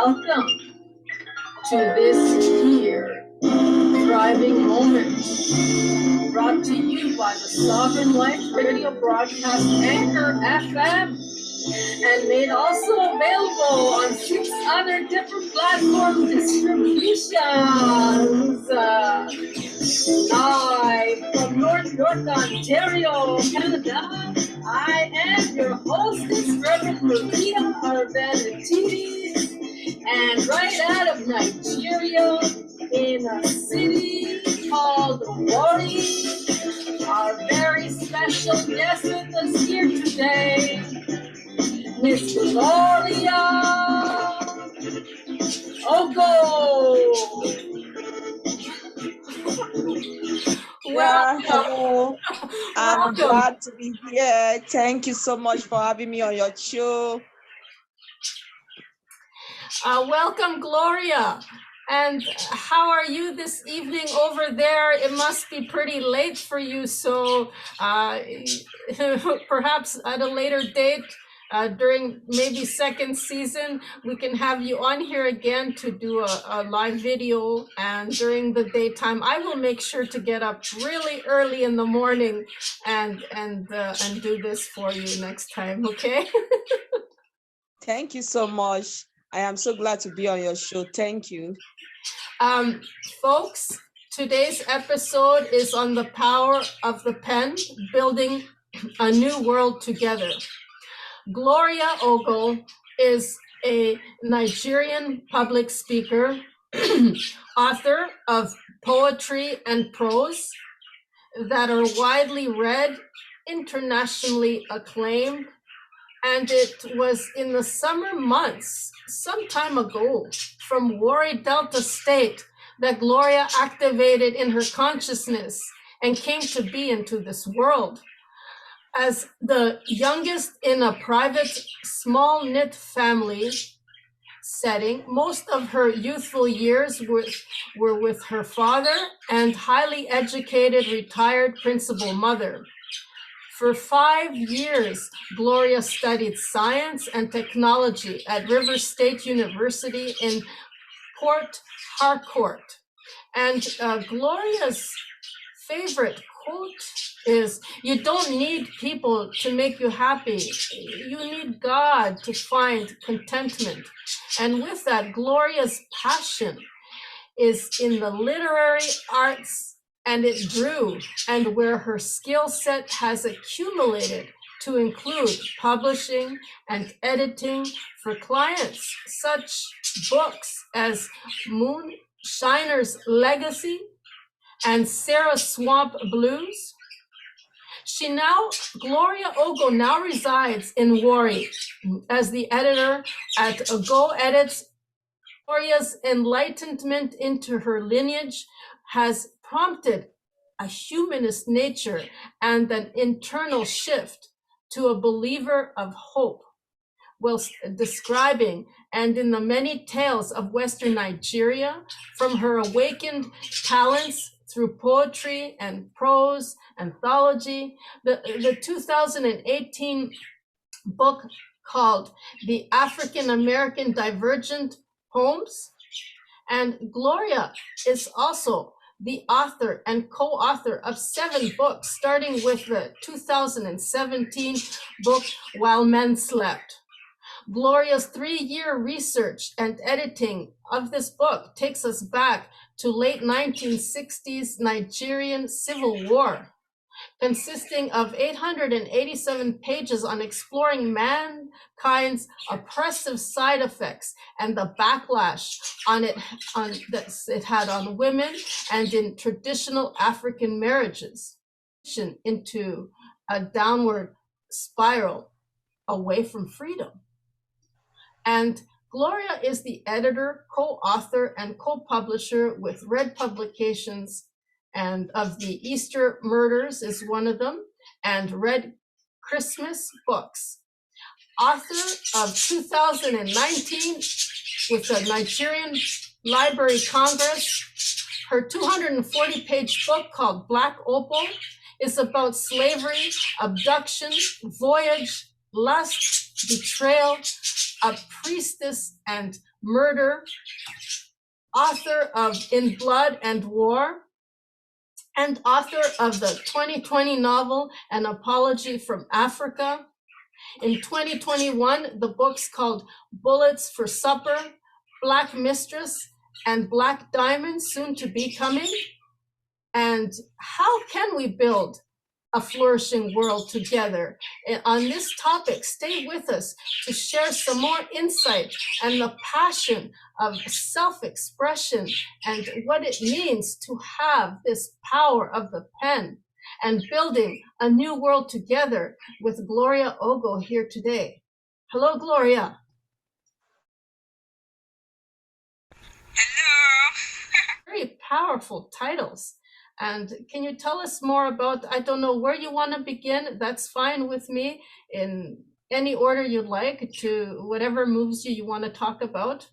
welcome to this here thriving moment, brought to you by the Sovereign Life Radio Broadcast Anchor FM, and made also available on 6 other different platform distributions. Live from North York, Ontario, Canada, I am your hostess, Reverend Maria Arvenitides, and right out of Nigeria, in a city called Warri, our very special guest with us here today, Miss Gloria Ogo. Yeah, hello. I'm glad to be here. Thank you so much for having me on your show. Welcome, Gloria. And how are you this evening over there? It must be pretty late for you, so perhaps at a later date, during maybe second season, we can have you on here again to do a live video. And during the daytime, I will make sure to get up really early in the morning and do this for you next time. Okay? Thank you so much. I am so glad to be on your show. Thank you. Folks, today's episode is on the power of the pen, building a new world together. Gloria Ogo is a Nigerian public speaker, author of poetry and prose that are widely read, internationally acclaimed, and it was in the summer months, some time ago, from Warri Delta State, that Gloria activated in her consciousness and came to be into this world. As the youngest in a private, small-knit family setting, most of her youthful years were with her father and highly educated, retired principal mother. For 5 years, Gloria studied science and technology at River State University in Port Harcourt. And Gloria's favorite quote is, "You don't need people to make you happy. You need God to find contentment." And with that, Gloria's passion is in the literary arts, and it grew, and where her skill set has accumulated to include publishing and editing for clients, such books as Moonshiner's Legacy and Sarah Swamp Blues. Gloria Ogo now resides in Warri as the editor at Go Edits. Gloria's enlightenment into her lineage has prompted a humanist nature and an internal shift to a believer of hope, whilst describing and in the many tales of Western Nigeria, from her awakened talents through poetry and prose anthology, the 2018 book called The African American Divergent Poems. And Gloria is also the author and co-author of 7 books, starting with the 2017 book, While Men Slept. Gloria's 3-year research and editing of this book takes us back to late 1960s Nigerian Civil War, consisting of 887 pages on exploring mankind's oppressive side effects and the backlash that it had on women and in traditional African marriages, into a downward spiral away from freedom. And Gloria is the editor, co-author, and co-publisher with Red Publications, and of the Easter Murders is one of them, and Red Christmas Books. Author of 2019 with the Nigerian Library Congress. Her 240-page book called Black Opal is about slavery, abduction, voyage, lust, betrayal, a priestess, and Murder, author of In Blood and War, and author of the 2020 novel An Apology from Africa. In 2021, the books called Bullets for Supper, Black Mistress, and Black Diamond, soon to be coming. And how can we build a flourishing world together? And on this topic, stay with us to share some more insight and the passion of self-expression and what it means to have this power of the pen and building a new world together with Gloria Ogo here today. Hello, Gloria. Hello. Very powerful titles. And can you tell us more about, I don't know where you want to begin, that's fine with me, in any order you'd like, to whatever moves you want to talk about.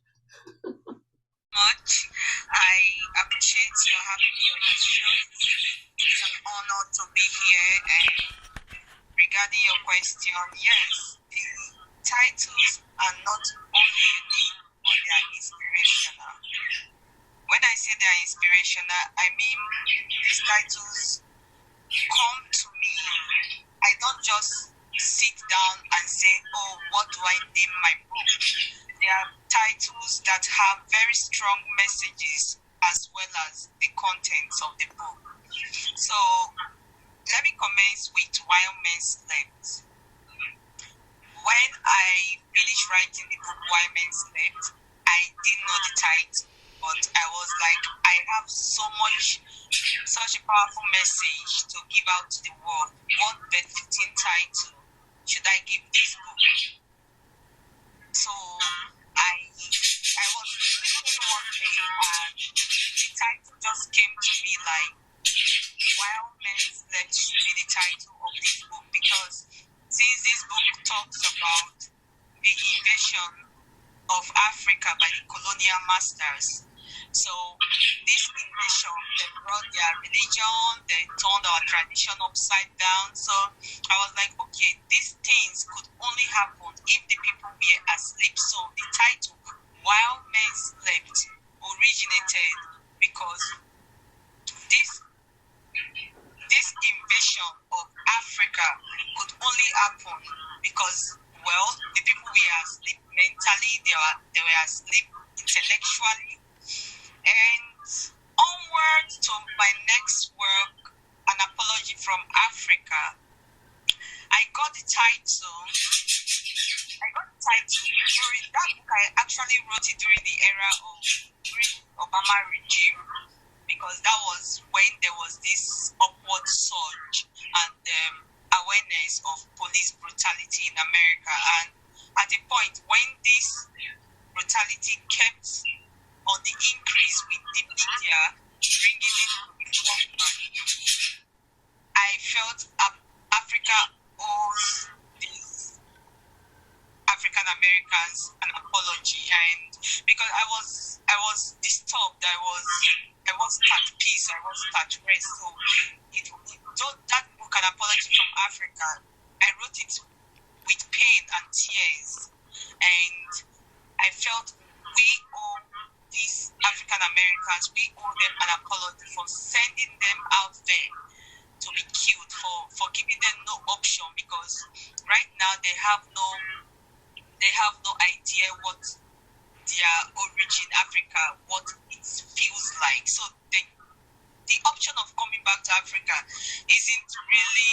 Much. I appreciate you having me on your show. It's an honor to be here. And regarding your question, yes, the titles are not only unique, but they are inspirational. When I say they are inspirational, I mean these titles come to me. I don't just sit down and say, oh, what do I name my book? They are titles that have very strong messages as well as the contents of the book. So let me commence with While Men Slept. When I finished writing the book While Men Slept, I didn't know the title, but I was like, I have such a powerful message to give out to the world. What befitting title should I give this book? So I was listening one day and the title just came to me like, While Men Slept should be the title of this book, because since this book talks about the invasion of Africa by the colonial masters, so this invasion, they brought their religion, they turned our tradition upside down. So I was like, okay, these things could only happen if the people were asleep. So the title, While Men Slept, originated because this invasion of Africa could only happen because, well, the people were asleep mentally, they were asleep intellectually. And onward to my next work, An Apology from Africa, I got the title during that book. I actually wrote it during the era of Obama regime, because that was when there was this upward surge and awareness of police brutality in America. And at a point when this brutality kept on the increase with the media bringing it to the forefront, I felt Africa owes these African Americans an apology, and because I was disturbed, I wasn't at peace, I wasn't at rest. So that book, An Apology from Africa, I wrote it with pain and tears, and I felt we owe these African Americans, we owe them an apology for sending them out there to be killed, for giving them no option, because right now they have no idea what their origin, Africa, what it feels like. So the option of coming back to Africa isn't really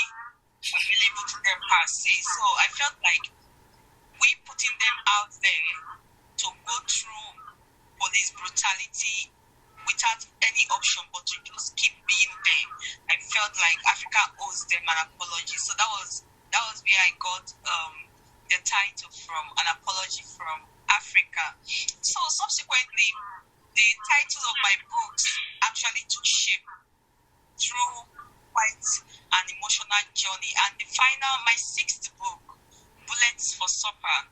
available to them per se. So I felt like we putting them out there to go through police brutality without any option but to just keep being there. I felt like Africa owes them an apology. So that was where I got the title from, An Apology from Africa. So subsequently, the title of my books actually took shape through quite an emotional journey. And my sixth book, Bullets for Supper,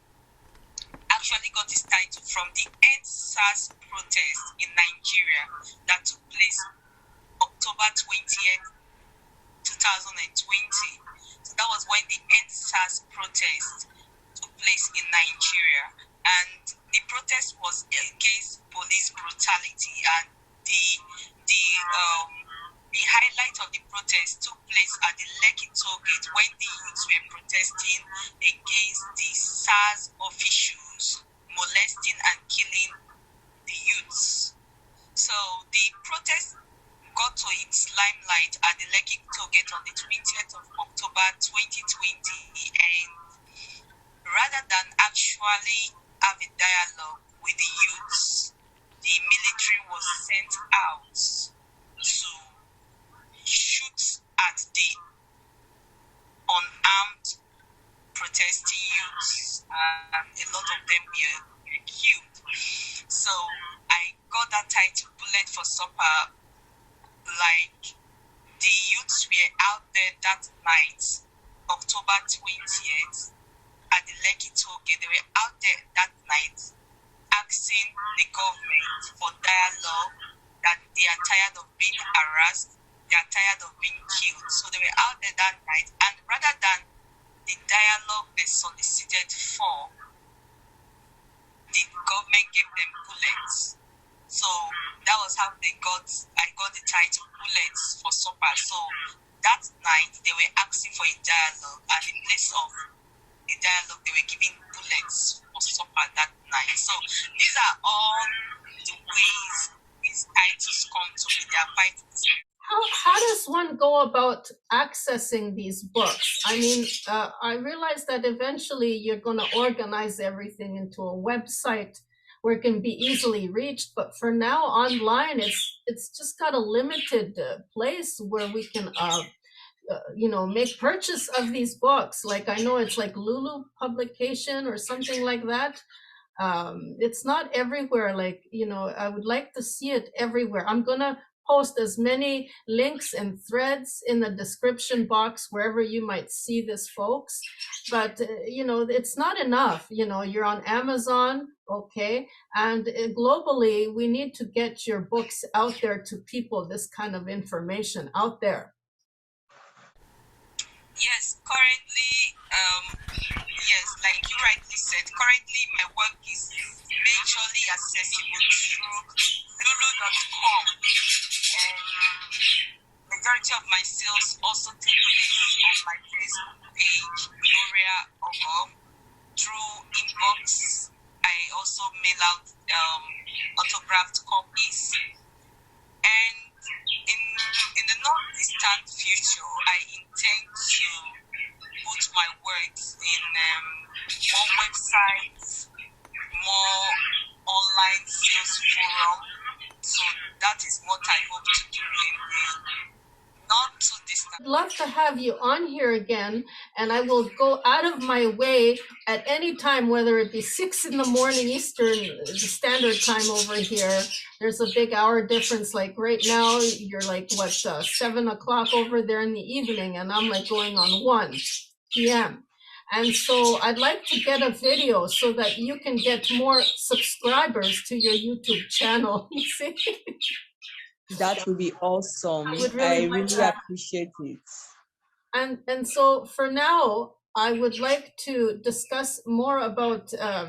actually got its title from the End SARS protest in Nigeria that took place October 20th, 2020. So that was when the End SARS protest took place in Nigeria. and the protest was against police brutality, and the highlight of the protest took place at the Lekki toll gate when the youths were protesting against the SARS officials molesting and killing the youths. So the protest got to its limelight at the Lekki toll gate on the 20th of October 2020, and rather than actually have a dialogue with the youths, the military was sent out to shoot at the unarmed protesting youths, and a lot of them were killed. So I got that title, Bullet for Supper. Like, the youths were out there that night, October 20th, at the Lekki toll gate. They were out there that night asking the government for dialogue, that they are tired of being harassed, they are tired of being killed. So they were out there that night, and rather than the dialogue they solicited for, the government gave them bullets. So that was how I got the title, Bullets for Supper. So that night they were asking for a dialogue, and in place of a dialogue, they were giving bullets for supper that night. So these are all the ways these titles come to be. They are fighting. How does one go about accessing these books? I mean, I realize that eventually you're going to organize everything into a website where it can be easily reached. But for now, online, it's just got a limited place where we can, make purchase of these books. Like, I know it's like Lulu Publication or something like that. It's not everywhere. Like, I would like to see it everywhere. I'm gonna post as many links and threads in the description box wherever you might see this, folks. But it's not enough. You're on Amazon, okay, and globally we need to get your books out there to people, this kind of information out there. Yes, currently, yes, like you rightly said, currently my work is majorly accessible through lulu.com, and majority of my sales also take place on my Facebook page, Gloria Ogo. Through inbox, I also mail out autographed copies, and in the non-distant future, I intend to put my works in more websites, more online sales forum. So that is what I hope to do in the not too distant. I'd love to have you on here again, and I will go out of my way at any time, whether it be 6 in the morning Eastern Standard Time over here. There's a big hour difference. Like right now, you're like 7 o'clock over there in the evening, and I'm like going on 1 p.m. And so I'd like to get a video so that you can get more subscribers to your YouTube channel. You see? That would be awesome. I really appreciate it. And so for now, I would like to discuss more about, how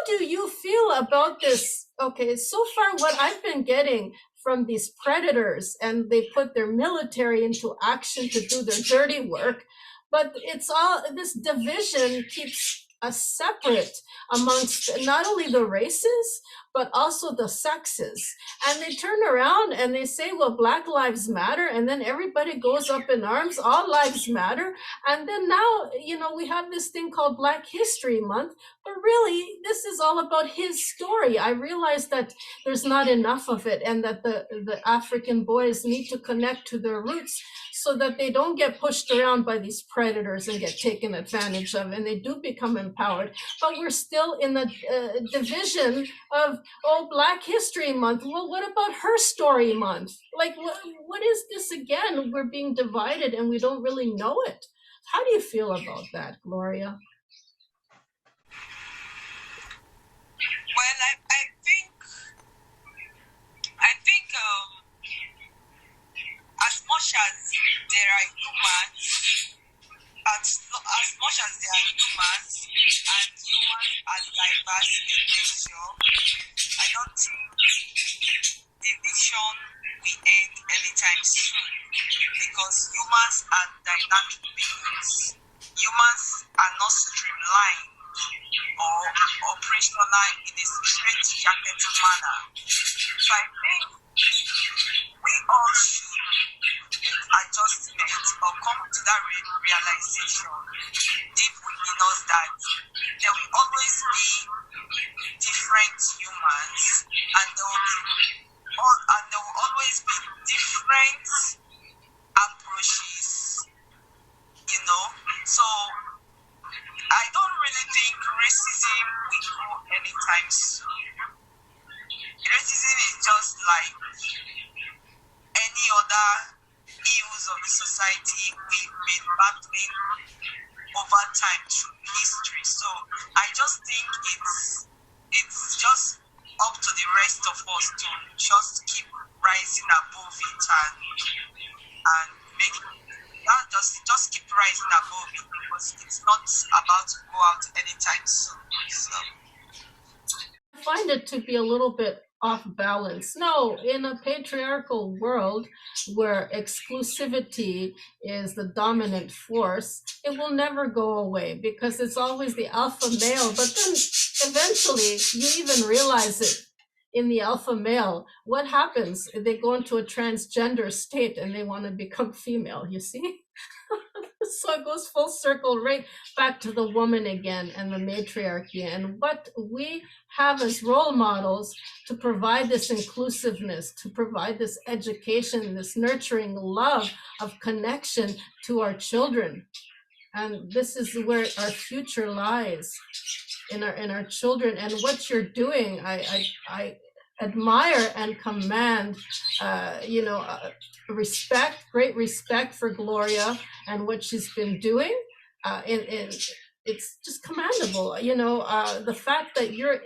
do you feel about this? Okay, so far what I've been getting from these predators, and they put their military into action to do their dirty work, but it's all, this division keeps us separate amongst not only the races, but also the sexes. And they turn around and they say, well, Black Lives Matter. And then everybody goes up in arms, all lives matter. And then now, we have this thing called Black History Month. But really, this is all about his story. I realize that there's not enough of it, and that the African boys need to connect to their roots so that they don't get pushed around by these predators and get taken advantage of, and they do become empowered. But we're still in the division of, Black History Month. Well, what about Her Story Month? Like, what is this again? We're being divided and we don't really know it. How do you feel about that, Gloria? Well, I think as much as there are humans, as much as there are humans, and humans are humans are dynamic beings. Humans are not streamlined or operational in a straight-jacket manner. So I think we all should make adjustments or come to that realization deep within us that there will always be different humans, and there will always be different approaches, So I don't really think racism will go anytime soon. Racism is just like any other ills of the society we've been battling over time through history. So I just think it's just up to the rest of us to just keep rising above it and make that just keep rising above it, because it's not about to go out anytime soon. So I find it to be a little bit off balance. No, in a patriarchal world where exclusivity is the dominant force, it will never go away because it's always the alpha male. But then eventually you even realize it in the alpha male. What happens? They go into a transgender state and they want to become female, you see? So it goes full circle right back to the woman again and the matriarchy. And what we have as role models to provide this inclusiveness, to provide this education, this nurturing love of connection to our children. And this is where our future lies, in our children. And what you're doing, I admire and command, great respect for Gloria and what she's been doing. It's just commendable. The fact that your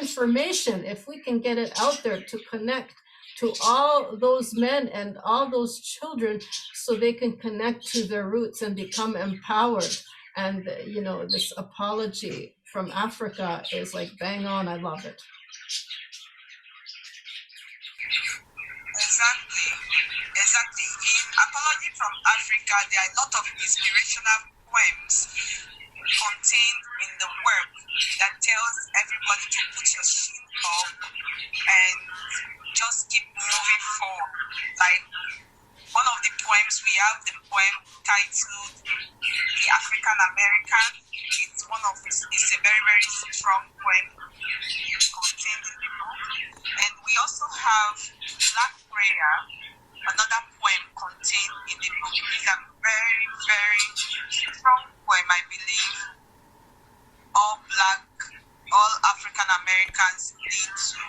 information, if we can get it out there to connect to all those men and all those children so they can connect to their roots and become empowered. And, this apology from Africa is like bang on. I love it. Exactly. In Apology from Africa, there are a lot of inspirational poems contained in the work that tells everybody to put your chin up and just keep moving forward. Like one of the poems, we have the poem titled The African American. It's a very, very strong poem contained in the book. And we also have Black Prayer, another poem contained in the book. These are very, very strong poem. I believe all African Americans need to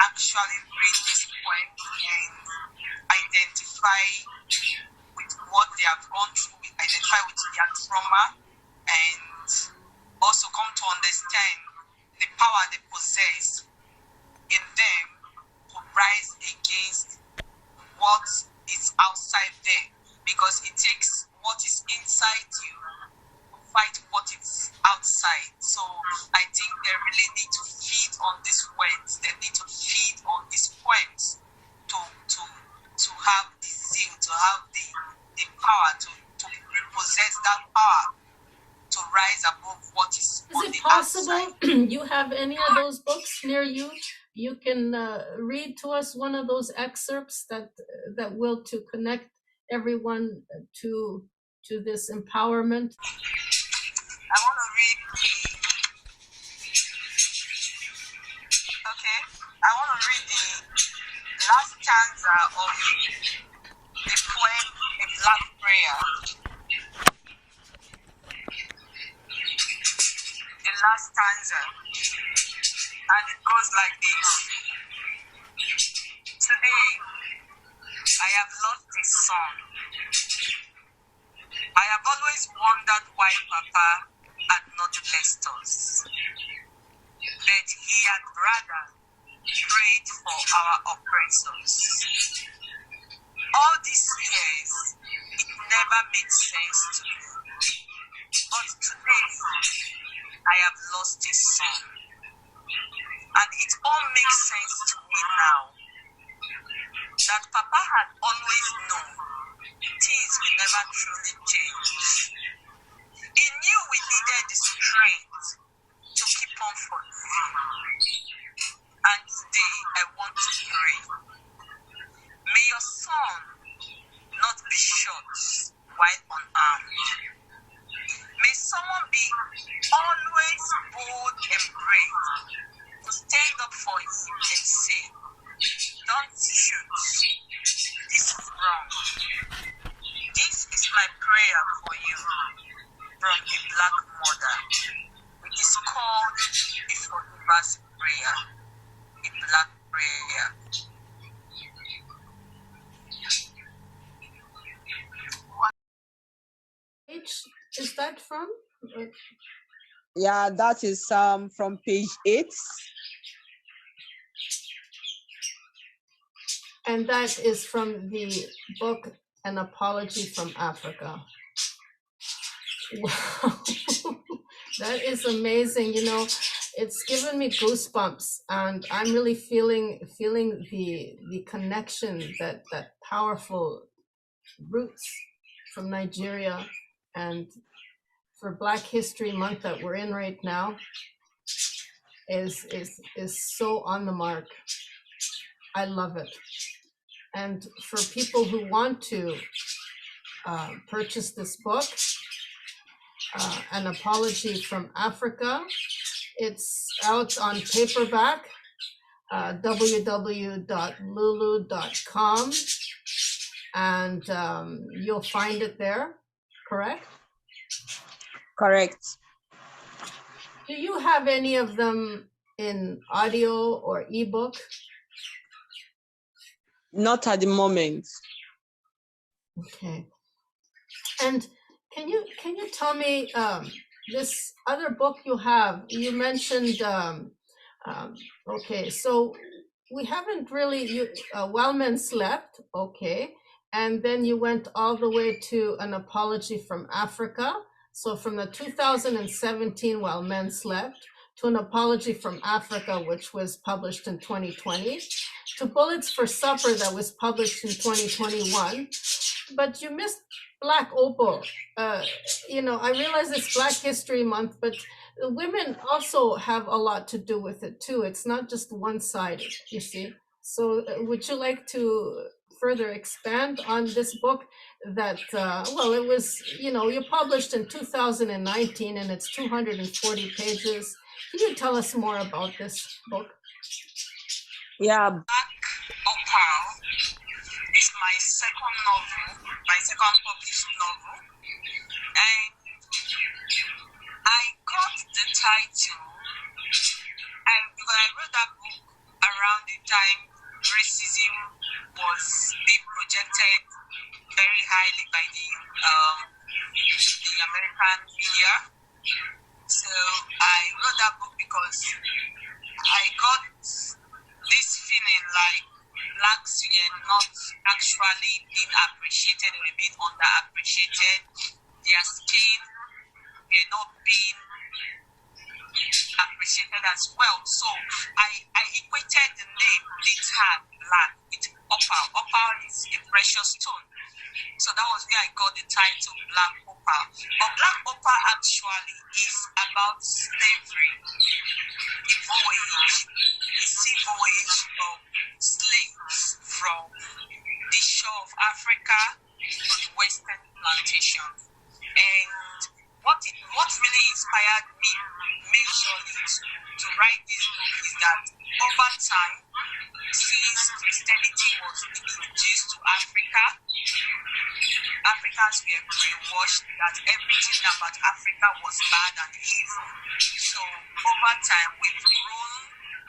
actually read this poem and identify with what they have gone through, identify with their trauma, and also come to understand the power they possess in them to rise against what is outside them, because it takes what is inside you to fight what is outside. So I think they really need to feed on these words. They need to feed on these poems to have the zeal, to have the power, to repossess that power, to rise above what is on the outside. Is it possible you have any of those books near you? You can read to us one of those excerpts that will to connect everyone to this empowerment. I want to read the last stanza of the poem A Black Prayer. The last stanza, and it goes like this. Today, I have lost a son. I have always wondered why Papa had not blessed us, but he had rather prayed for our oppressors. All these years, it never made sense to me, but today, I have lost a son. And it all makes sense to me now that Papa had always known things will never truly changed. He knew we needed the strength to keep on forgiving. And today I want to pray. May your son not be shot while unarmed. May someone be always bold and brave to stand up for him and say, don't shoot. This is wrong. This is my prayer for you from a black mother. It is called a forgiver's prayer, a black prayer. Which is that from? Yeah, that is from page 8. And that is from the book An Apology from Africa. Wow. That is amazing. You know, it's given me goosebumps, and I'm really feeling the connection, that powerful roots from Nigeria, and for Black History Month that we're in right now is so on the mark. I love it. And for people who want to purchase this book, An Apology from Africa, it's out on paperback, www.lulu.com, and you'll find it there, correct? Correct. Do you have any of them in audio or ebook? Not at the moment. Okay. And can you tell me this other book you have? You mentioned okay, so we haven't really While Men Slept, okay, and then you went all the way to An Apology from Africa. So from the 2017 While Men Slept to An Apology from Africa, which was published in 2020, to Bullets for Supper that was published in 2021. But you missed Black Opal. You know, I realize it's Black History Month, but women also have a lot to do with it too. It's not just one-sided, you see. So would you like to further expand on this book that, well, it was, you know, you published in 2019 and it's 240 pages. Can you tell us more about this book? Yeah. Black Opal is my second novel, my second published novel. And I got the title, and because I wrote that book around the time racism was being projected very highly by the American media. So I wrote that book because I got this feeling like Blacks were not actually being appreciated or being underappreciated. Their skin were not being appreciated as well. So I equated the name, the tag Black, with opal. Opal is a precious stone. So that was where I got the title Black Opal. But Black Opal actually is about slavery, the voyage, the sea voyage of slaves from the shore of Africa to the Western plantation. And what really inspired me majorly to write this book is that over time, since Christianity was introduced to Africa, Africans were brainwashed that everything about Africa was bad and evil. So over time, we've grown,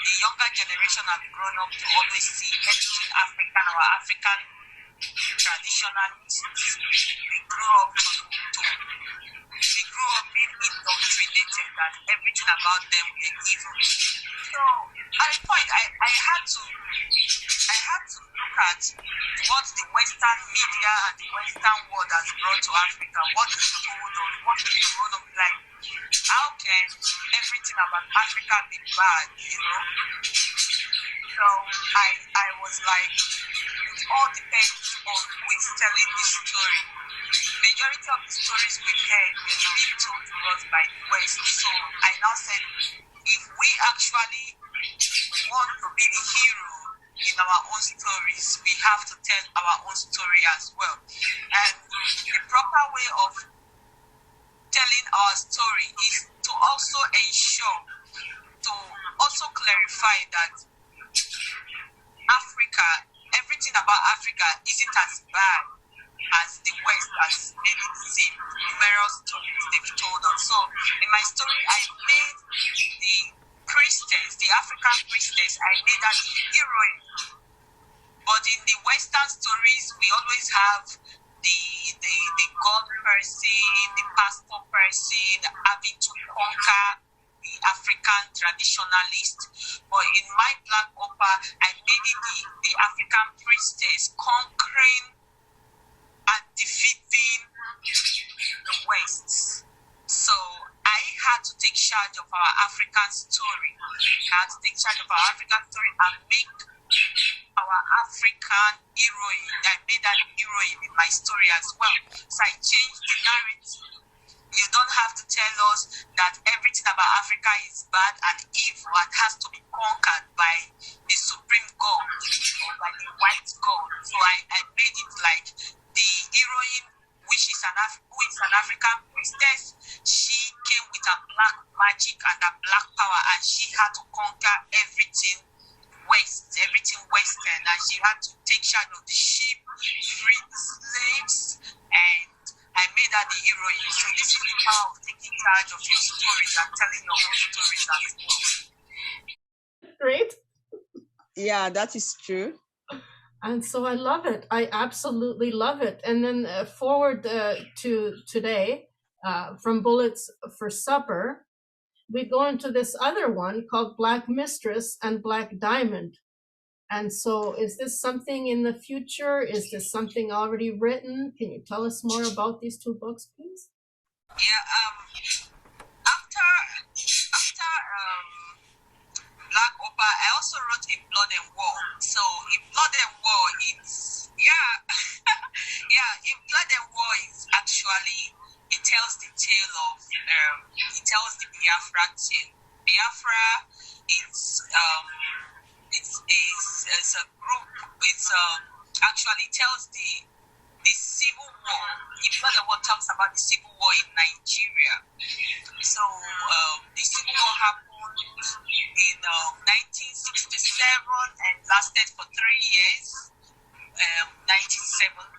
the younger generation have grown up to always see everything African or African traditionalists. We grew up being indoctrinated that everything about them were evil. So at a point, I had to look at what the Western media and the Western world has brought to Africa, what is told us, what is grown up like. How can everything about Africa be bad, you know? So I was like, it all depends on who is telling the story. majority of the stories we've heard were being told to us by the West. So I now said, if we actually want to be the hero in our own stories, we have to tell our own story as well. And the proper way of telling our story is to also ensure, to also clarify that Africa, everything about Africa isn't as bad as the West has made it seem. Numerous stories they've told us. So in my story, I made the priestess, the African priestess, I made her the heroine. But in the Western stories, we always have the God person, the pastor person having to conquer the African traditionalist. But in my Black opera, I made it the African priestess conquering and defeating the West. So I had to take charge of our African story. I had to take charge of our African story and make our African heroine. I made that heroine in my story as well. So I changed the narrative. You don't have to tell us that everything about Africa is bad and evil and has to be conquered by the supreme God or by the white God. So I made it like the heroine, which is who is an African priestess. She came with a black magic and a black power, and she had to conquer everything West, everything Western, and she had to take charge of the sheep, free the slaves, and I made her the heroine. So this is the power of taking charge of your stories and telling your own stories as well. Great. Yeah, that is true. And so I love it. I absolutely love it. And then forward to today, from Bullets for Supper, we go into this other one called Black Mistress and Black Diamond. And so is this something in the future? Is this something already written? Can you tell us more about these two books, please? Yeah, after Black opera, I also wrote In Blood and War. So In Blood and War, it's In Blood and War is actually, it tells the tale of it tells the Biafra tale. Biafra is it's a group. It's actually tells the civil war. In Blood and War talks about the civil war in Nigeria. So the civil war happened in 1967 and lasted for 3 years, 1970,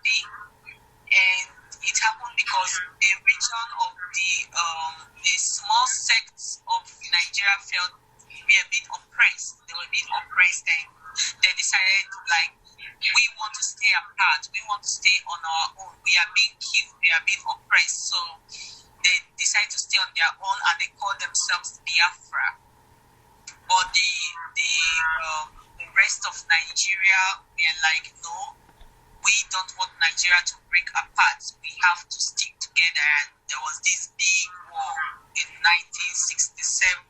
and it happened because a region of a small sect of Nigeria felt we are being oppressed. They were being oppressed, and they decided, like, we want to stay apart. We want to stay on our own. We are being killed. We are being oppressed. So they decided to stay on their own, and they call themselves Biafra. But the rest of Nigeria were like, no, we don't want Nigeria to break apart. We have to stick together. And there was this big war in 1967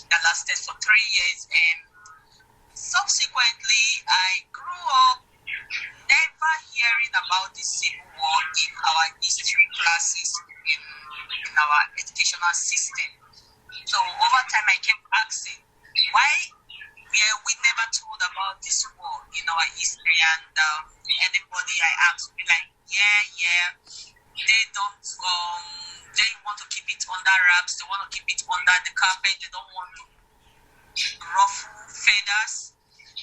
that lasted for 3 years. And subsequently, I grew up never hearing about the Civil War in our history classes in our educational system. So over time, I kept asking, why were we never told about this war in our history? And anybody I asked would be like, yeah, they don't, they want to keep it under wraps, they want to keep it under the carpet, they don't want to ruffle feathers.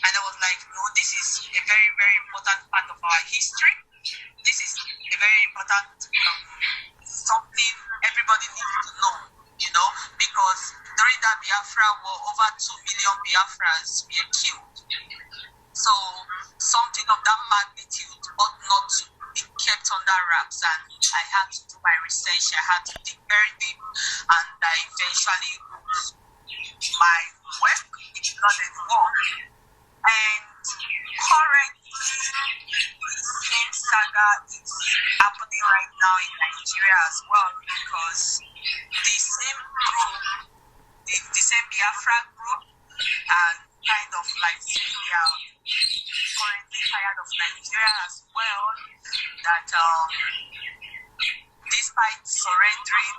And I was like, no, this is a very, very important part of our history. This is a very important something everybody needs to know, because during that Biafra war, over 2 million Biafrans were killed. So something of that magnitude ought not to be kept under wraps, and I had to do my research. I had to dig very deep, and I eventually wrote my work, In Blood and War. And currently, the same saga is happening right now in Nigeria as well, because the same group, the same Biafra group, kind of like saying they are currently tired of Nigeria as well, that despite surrendering,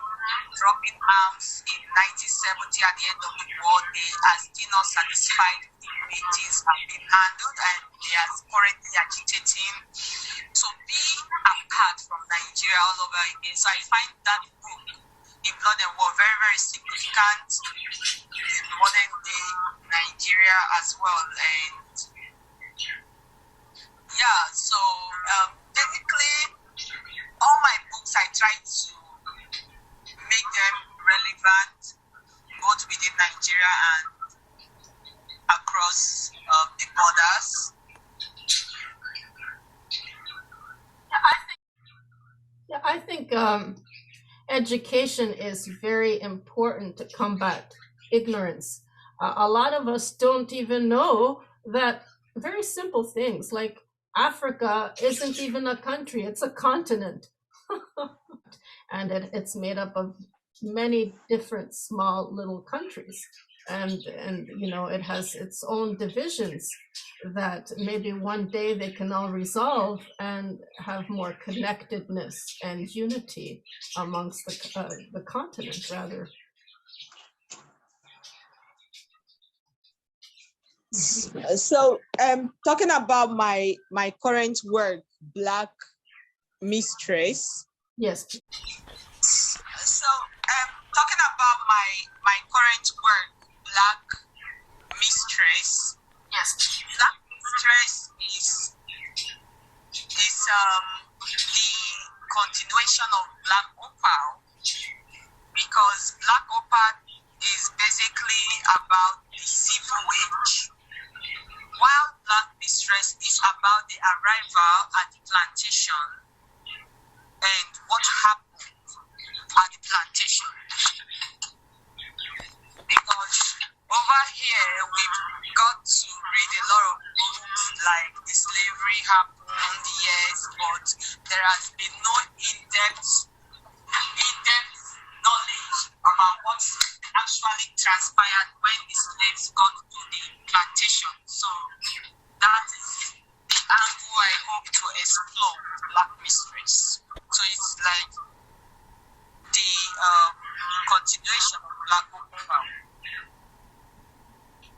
dropping arms in 1970 at the end of the war, they are still not satisfied with the way things have been handled, and they are currently agitating to be apart from Nigeria all over again. So I find that book, In Blood and War, very, very significant in modern day Nigeria as well. And yeah, so basically, all my books, I try to make them relevant both within Nigeria and across the borders. I think education is very important to combat ignorance. A lot of us don't even know that very simple things like Africa isn't even a country, it's a continent. And it's made up of many different small little countries. And it has its own divisions that maybe one day they can all resolve and have more connectedness and unity amongst the continent, rather. So, talking about my current work, Black Mistress. Yes. So, talking about my current work, Black Mistress. Yes, Black Mistress is the continuation of Black Opal, because Black Opal is basically about the civil wage, while Black Mistress is about the arrival at the plantation and what happened at the plantation. Because over here we've got to read a lot of books like the slavery happened, yes, but there has been no in-depth knowledge about what actually transpired when the slaves got to the plantation. So that is the angle I hope to explore with Black Mistress. So it's like the continuation of Black Opal.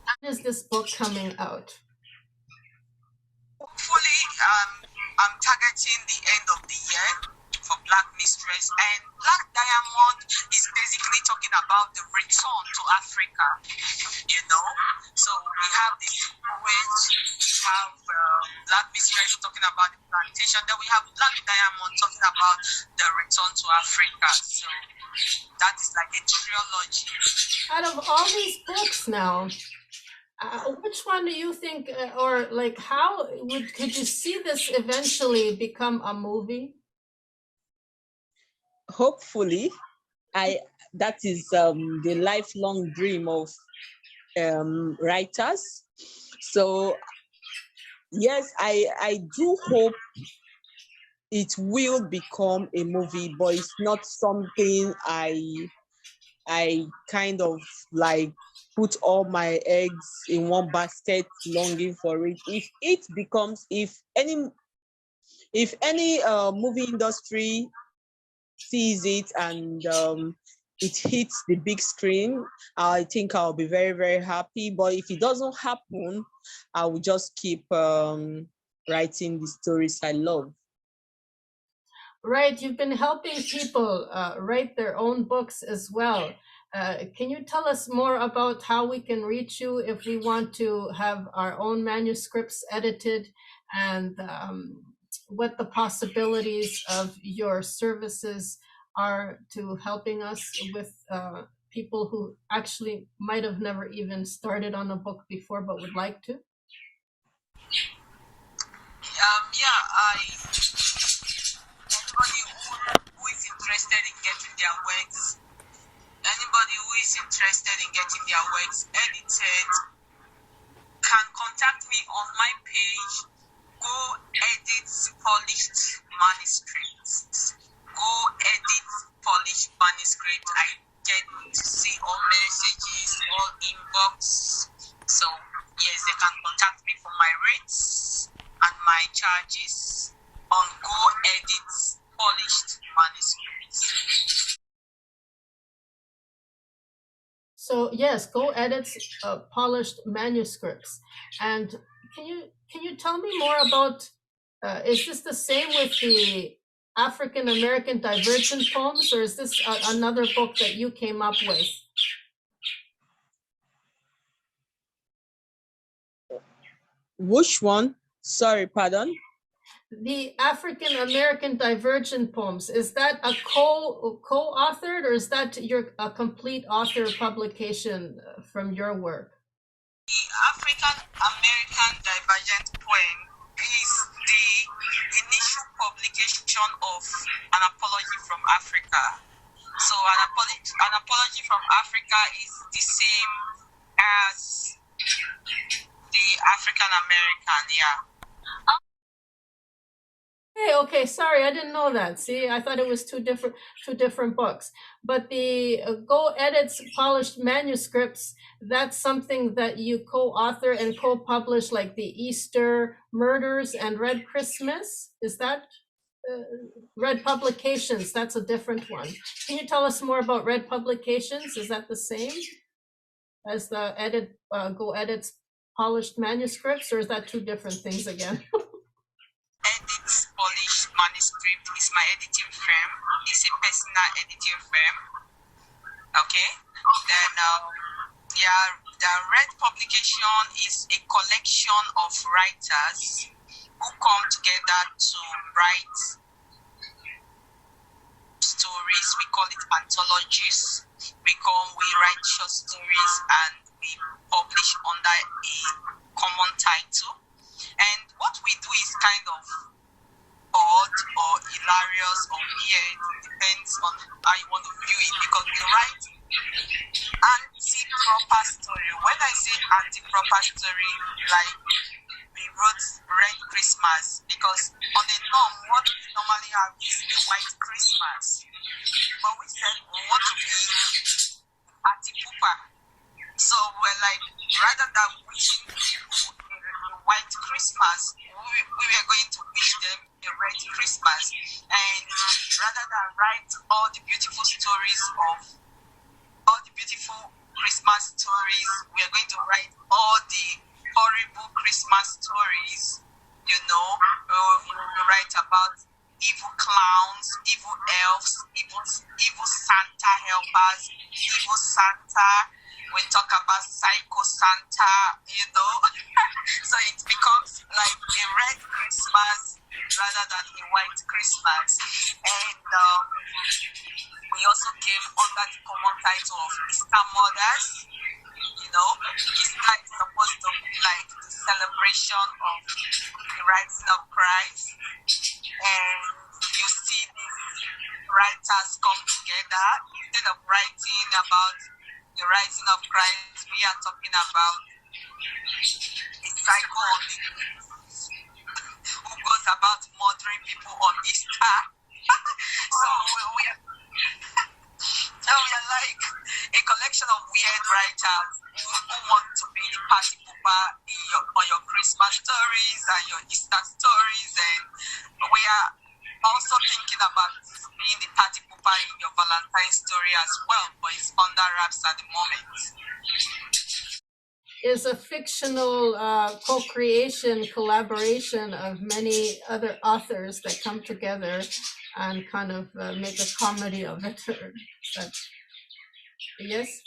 When is this book coming out? Hopefully, I'm targeting the end of the year for Black Mistress, and Black Diamond is basically talking about the return to Africa, So we have the poet, we have Black Mistress talking about the plantation, then we have Black Diamond talking about the return to Africa. So that is like a trilogy. Out of all these books now, which one do you think, or like how could you see this eventually become a movie? Hopefully, that is the lifelong dream of writers. So yes, I do hope it will become a movie, but it's not something I kind of like put all my eggs in one basket longing for it. If any movie industry sees it and it hits the big screen, I think I'll be very, very happy. But if it doesn't happen, I will just keep writing the stories I love. Right, you've been helping people write their own books as well. Can you tell us more about how we can reach you if we want to have our own manuscripts edited, and what the possibilities of your services are to helping us with people who actually might have never even started on a book before but would like to? Anybody who is interested in getting their works edited can contact me on my page. Go edit polished manuscripts. I get to see all messages, all inbox. So yes, they can contact me for my rates and my charges on Go Edit Polished Manuscripts. edits. So yes, Go edits polished manuscripts. And can you tell me more about? Is this the same with the African American Divergent poems, or is this another book that you came up with? Which one? Sorry, pardon. The African American Divergent poems, is that a co-authored, or is that a complete author publication from your work? The African American Divergent poem is the initial publication of An Apology from Africa. So an apology from Africa is the same as the African American, yeah. Okay, sorry, I didn't know that. See, I thought it was two different books. But the Go Edits polished manuscripts, that's something that you co-author and co-publish, like the Easter Murders and Red Christmas. Is that Red Publications? That's a different one. Can you tell us more about Red Publications? Is that the same as the Go Edits polished manuscripts, or is that two different things again? Edits polished manuscript is my editing firm. It's a personal editing firm. Okay. Then the Red Publication is a collection of writers who come together to write stories. We call it anthologies. We write short stories and we publish under a common title. And what we do is kind of odd or hilarious or weird. It depends on how you want to view it, because we write anti-proper story. When I say anti-proper story, like we wrote Red Christmas, because on a norm, what we normally have is a white Christmas. But we said we want to be anti-pooper. So we're like, rather than wishing people a white Christmas, we were going to wish them a red Christmas. And rather than write all the beautiful stories of all the beautiful Christmas stories, we are going to write all the horrible Christmas stories. We write about evil clowns, evil elves, evil Santa helpers, evil Santa. We talk about psycho Santa, so it becomes like a red Christmas rather than a white Christmas. And we also came under the common title of Easter Mothers. Easter is supposed to be like the celebration of the rising of Christ. And you see these writers come together. Instead of writing about the rising of Christ, we are talking about a cycle of who goes about murdering people on Easter. So we are like a collection of weird writers who want to be the party pooper on your Christmas stories and your Easter stories, and we are also thinking about being the party pooper in your Valentine's story as well, but it's under wraps at the moment. Is a fictional co-creation, collaboration of many other authors that come together and kind of make a comedy of it. Yes?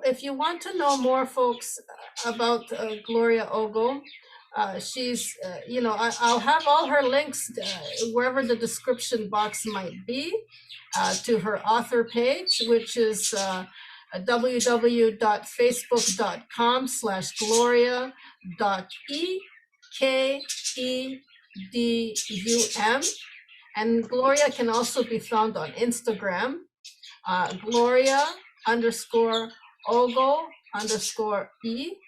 If you want to know more, folks, about Gloria Ogle, she's, I'll have all her links wherever the description box might be to her author page, which is www.facebook.com/gloria.ekedum. And Gloria can also be found on Instagram, Gloria_Ogle_E.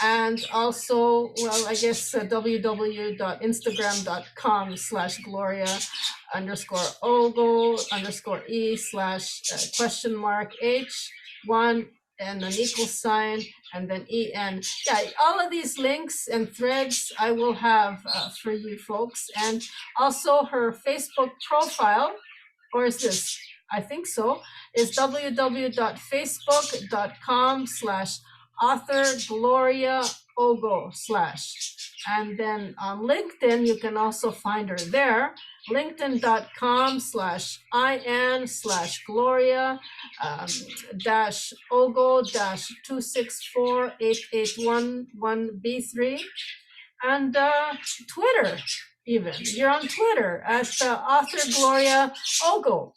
And also, I guess www.instagram.com/Gloria_Ogle_E/?H1 and an equal sign, and then EN. Yeah, all of these links and threads I will have for you folks. And also her Facebook profile, or is this? I think so, is www.facebook.com/author Gloria Ogo / and then on LinkedIn, you can also find her there, linkedin.com/IN/Gloria dash Ogo dash 2648811B3, and Twitter, even. You're on Twitter at author Gloria Ogo.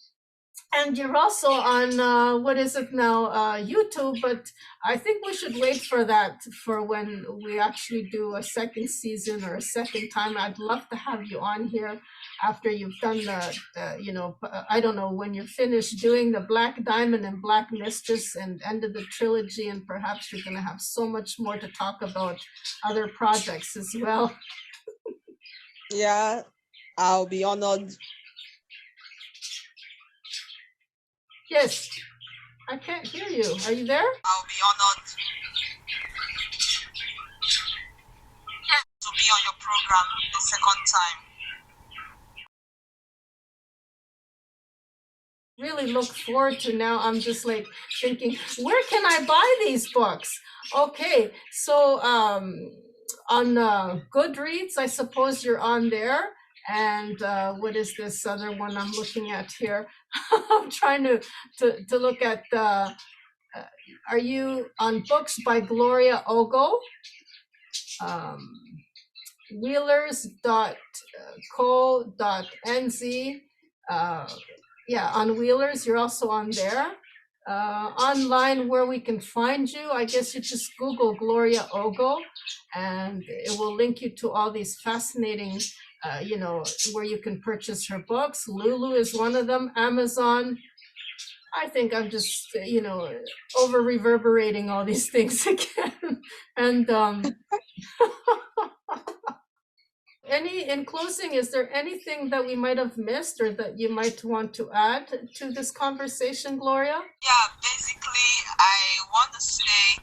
And you're also on, what is it now, YouTube, but I think we should wait for that for when we actually do a second season or a second time. I'd love to have you on here after you've done I don't know, when you're finished doing the Black Diamond and Black Mistress and end of the trilogy, and perhaps you're going to have so much more to talk about other projects as well. Yeah, I'll be honored. Yes, I can't hear you. Are you there? I'll be honored to be on your program the second time. Really look forward to now. I'm just like thinking, where can I buy these books? Okay, so on Goodreads, I suppose you're on there. And what is this other one I'm looking at here? I'm trying to look at are you on Books by Gloria Ogo? Wheelers.co.nz. Yeah, on Wheelers, you're also on there. Online, where we can find you, I guess you just Google Gloria Ogo, and it will link you to all these fascinating, where you can purchase her books. Lulu is one of them. Amazon. I think I'm just, over reverberating all these things again. And in closing, is there anything that we might have missed or that you might want to add to this conversation, Gloria? Yeah, basically, I want to say,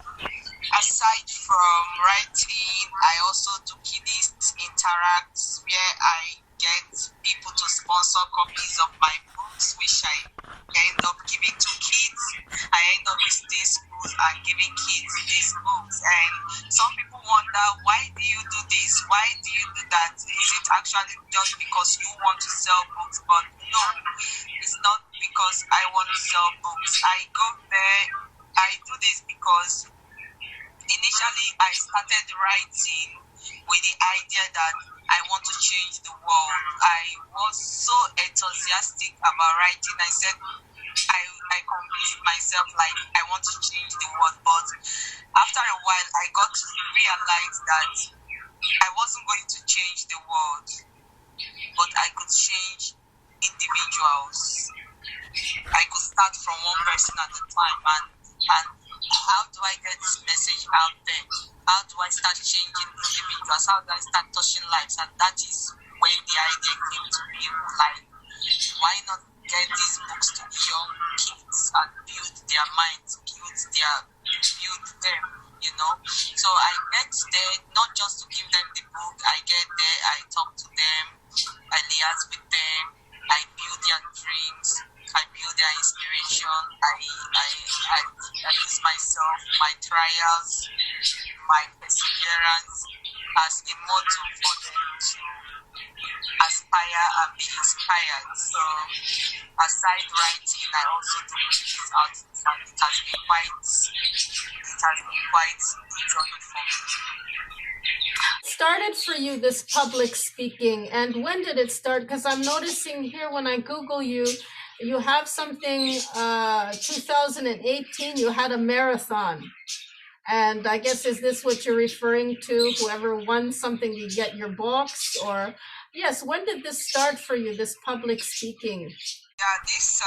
aside from writing, I also do Kiddies Interacts, where I get people to sponsor copies of my books, which I end up giving to kids. I end up visiting schools and giving kids these books. And some people wonder, why do you do this? Why do you do that? Is it actually just because you want to sell books? But no, it's not because I want to sell books. I go there, I do this because initially I started writing with the idea that I want to change the world. I was so enthusiastic about writing. I said, I convinced myself like I want to change the world. But after a while, I got to realize that I wasn't going to change the world, but I could change individuals. I could start from one person at a time. And how do I get this message out there? How do I start changing individuals? How do I start touching lives? And that is when the idea came to me, like, why not get these books to young kids and build their minds, build them, So I get there not just to give them the book. I get there, I talk to them, I liaise with them, I build their dreams, I build their inspiration, I use myself, my trials, my perseverance as a motto for them to aspire and be inspired. So aside writing, I also do this out, and it has been quite enjoyable for me. Started for you this public speaking, and when did it start? Because I'm noticing here when I Google you, you have something 2018, you had a marathon. And I guess, is this what you're referring to? Whoever won something, you get your box? Or, yes, when did this start for you, this public speaking? Yeah, this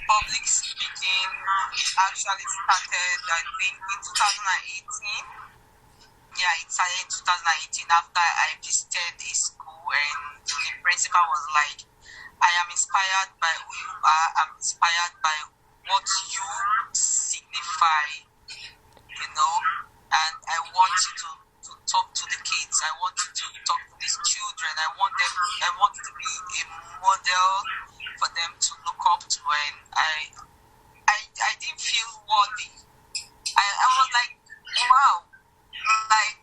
public speaking actually started, I think, in 2018. Yeah, it started in 2018 after I visited a school, and the principal was like, I am inspired by who you are, I'm inspired by what you signify, and I want you to talk to the kids. I want you to talk to these children. I want to be a model for them to look up to, and I didn't feel worthy. I was like, wow, like,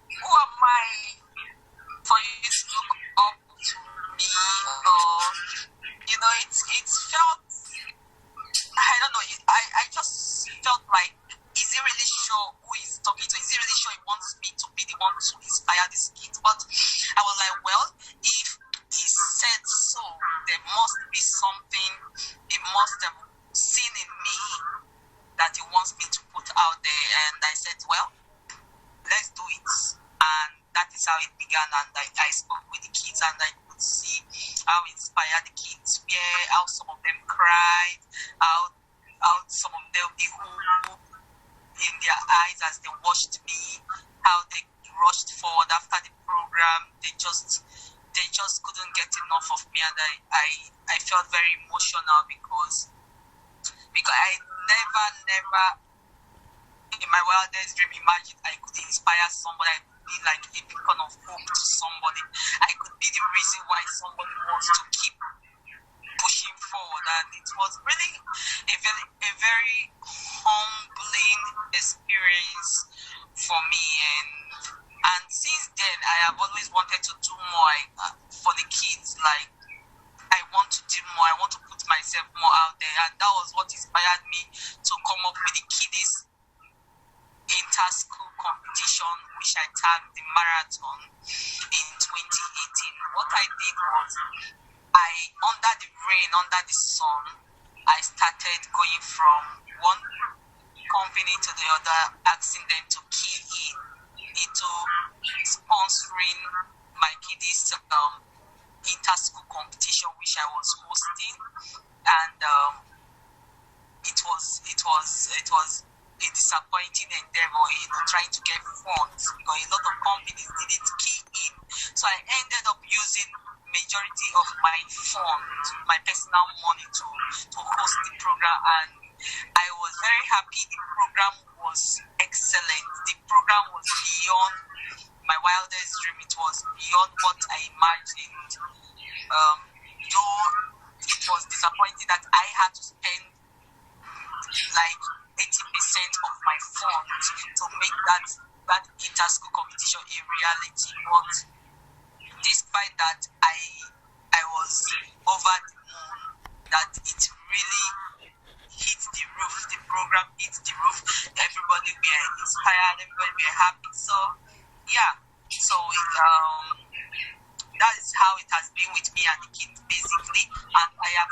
who am I for you to look up to me? Or, it felt, I don't know, I just felt like, is he really sure who he's talking to? Is he really sure he wants me to be the one to inspire these kids? But I was like, well, if he said so, there must be something he must have seen in me that he wants me to put out there. And I said, well, let's do it. And that is how it began. And I spoke with the kids, and I could see how it inspired the kids, how some of them cried, how some of them be moved in their eyes as they watched me, how they rushed forward after the program. They just couldn't get enough of me, and I felt very emotional because I never in my wildest dream imagined I could inspire somebody. I could be like a beacon of hope to somebody. I could be the reason why somebody wants to keep pushing forward. And it was really a very humbling experience for me. And since then, I have always wanted to do more for the kids. Like, I want to do more. I want to put myself more out there. And that was what inspired me to come up with the Kiddies Inter-School Competition, which I tagged the marathon in 2018. What I did was, under the rain, under the sun, I started going from one company to the other, asking them to key into sponsoring my Kiddies Inter-School Competition, which I was hosting, and it was a disappointing endeavor, trying to get funds, because a lot of companies didn't key in. So I ended up using majority of my funds, my personal money, to host the program, and I was very happy. The program was excellent. The program was beyond my wildest dream. It was beyond what I imagined. Though it was disappointing that I had to spend like 80% of my funds to make that inter-school competition a reality. But despite that, I was over the moon that it really hit the roof. The program hit the roof. Everybody were inspired. Everybody were happy. So yeah. So that is how it has been with me and the kids, basically. And I have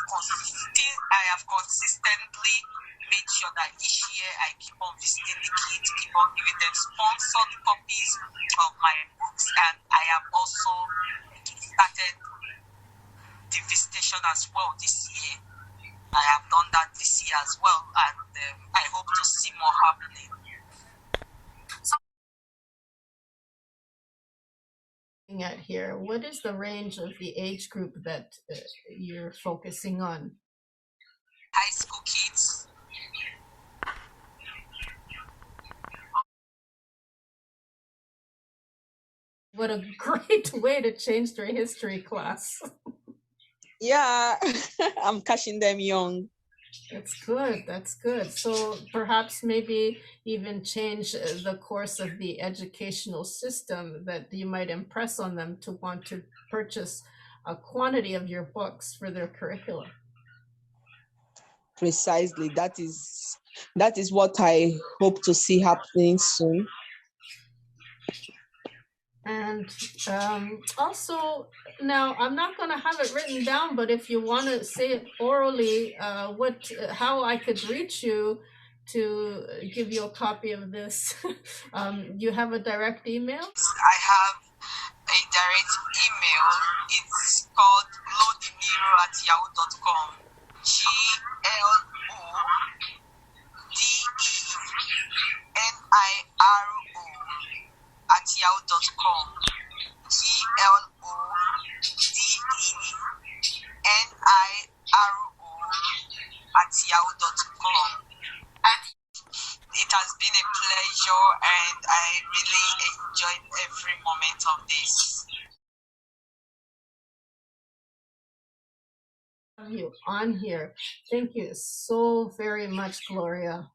consistently made sure that each year I keep on visiting the kids, keep on giving them sponsored copies of my books, and I have also started the visitation as well this year. I have done that this year as well, and I hope to see more happening. At here, what is the range of the age group that you're focusing on? High school kids. What a great way to change their history class. Yeah, I'm catching them young. That's good. That's good. So perhaps maybe even change the course of the educational system, that you might impress on them to want to purchase a quantity of your books for their curriculum. Precisely. That is what I hope to see happening soon. And also, now I'm not going to have it written down, but if you want to say it orally, how I could reach you to give you a copy of this. You have a direct email? I have a direct email. It's called glodiniro@yahoo.com. GLODENIRO@yahoo.com. GLODENIRO at yahoo.com. And it has been a pleasure, and I really enjoyed every moment of this. You on here. Thank you so very much, Gloria.